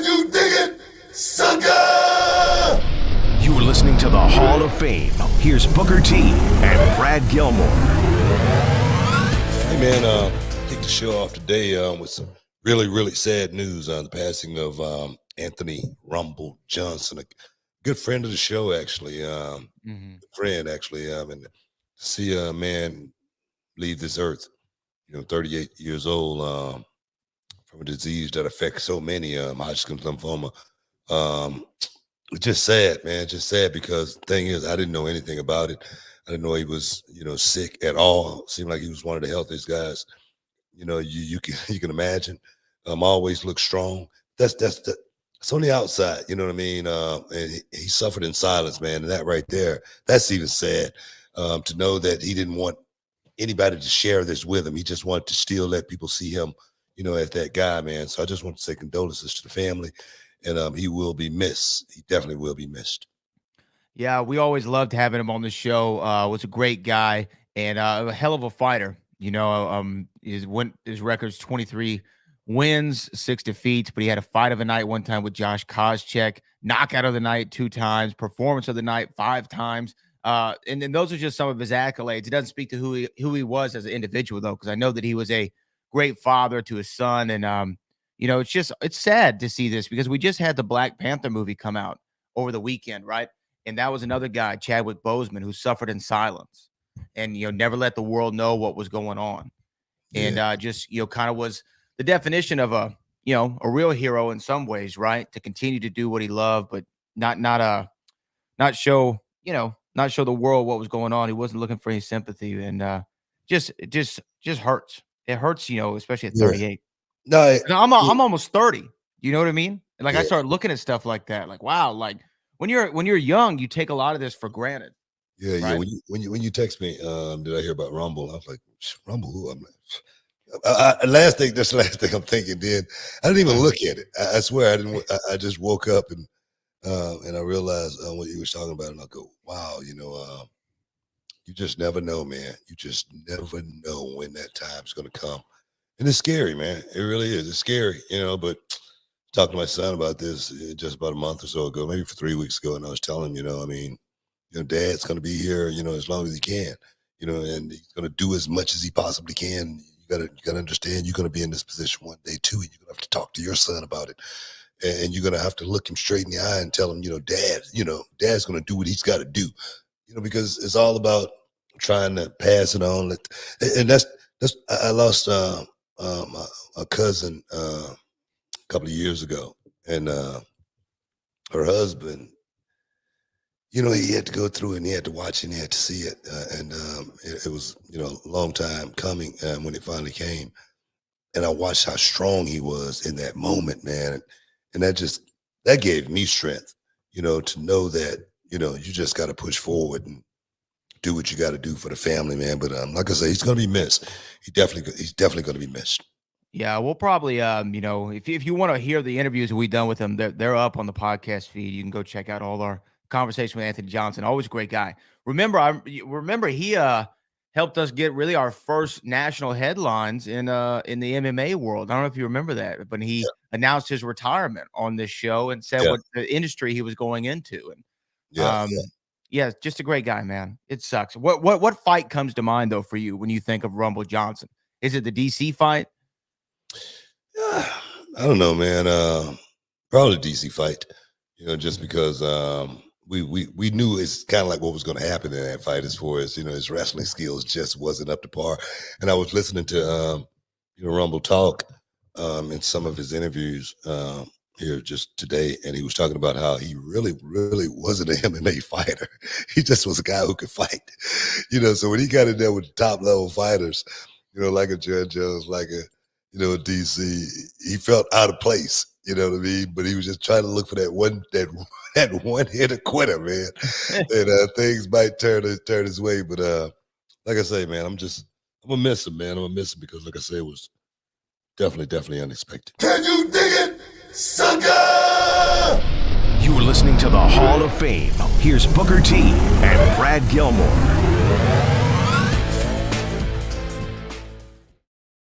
You dig it, sucker? You are listening to the Hall of Fame. Here's Booker T and Brad Gilmore. Hey man, kick the show off today with some really sad news on the passing of Anthony Rumble Johnson, a good friend of the show, actually. And to see a man leave this earth, 38 years old, from a disease that affects so many, Hodgkin's lymphoma. It's just sad, man. Just sad because the thing is, I didn't know anything about it. I didn't know he was, sick at all. Seemed like he was one of the healthiest guys. You can imagine. Always look strong. It's on the outside. You know what I mean? And he suffered in silence, man. And that right there, that's even sad. To know that he didn't want anybody to share this with him. He just wanted to still let people see him, as that guy, man. So I just want to say condolences to the family. And he will be missed. He definitely will be missed. Yeah, we always loved having him on the show. Was a great guy and a hell of a fighter. His record's 23 wins, 6 defeats, but he had a fight of the night one time with Josh Koscheck, knockout of the night 2 times, performance of the night 5 times. And then those are just some of his accolades. It doesn't speak to who he was as an individual, though, because I know that he was a great father to his son. And it's sad to see this because we just had the Black Panther movie come out over the weekend, right? And that was another guy, Chadwick Boseman, who suffered in silence and, never let the world know what was going on. And kind of was the definition of a real hero in some ways, right? To continue to do what he loved, but not show the world what was going on. He wasn't looking for any sympathy. And it just hurts. It hurts, especially at 38. No, I'm almost 30. You know what I mean? And I started looking at stuff like that. Like, wow, like when you're young, you take a lot of this for granted. Yeah, right? yeah. When you text me, did I hear about Rumble? I was like, Rumble who? I'm like, last thing I'm thinking. Then I didn't even look at it. I swear I didn't. I just woke up and I realized what you was talking about, and I go, wow, you just never know, man. You just never know when that time's gonna come, and it's scary, man. It really is. It's scary, But talked to my son about this just about a month or so ago, maybe for 3 weeks ago, and I was telling him, Dad's going to be here, as long as he can, and he's going to do as much as he possibly can. You gotta understand, you're going to be in this position one day too, and you're going to have to talk to your son about it, and you're going to have to look him straight in the eye and tell him, Dad's going to do what he's got to do, because it's all about trying to pass it on. And that's I lost a cousin a couple of years ago, and her husband, he had to go through it, and he had to watch it, and he had to see it, and it was a long time coming when it finally came, and I watched how strong he was in that moment, man, and that gave me strength, to know that you just got to push forward and do what you got to do for the family, man. But like I say, he's going to be missed. He's definitely going to be missed. Yeah, we'll probably, if you want to hear the interviews we've done with him, they're up on the podcast feed. You can go check out all our conversation with Anthony Johnson. Always a great guy. Remember he helped us get really our first national headlines in the MMA world. I don't know if you remember that, but he announced his retirement on this show and said what the industry he was going into. And just a great guy, man. It sucks. What fight comes to mind though for you when you think of Rumble Johnson? Is it the DC fight? I don't know, man. Probably DC fight, just because we knew it's kind of like what was going to happen in that fight as far as, his wrestling skills just wasn't up to par. And I was listening to, Rumble talk in some of his interviews here just today, and he was talking about how he really wasn't an MMA fighter. He just was a guy who could fight, so when he got in there with the top level fighters, like a John Jones, like a, DC, he felt out of place, you know what I mean? But he was just trying to look for that one hitter quitter, man. And things might turn his way. But like I say, man, I'm gonna miss him, man. I'm gonna miss him because, like I say, it was definitely unexpected. Can you dig it, sucker? You are listening to the Hall of Fame. Here's Booker T and Brad Gilmore.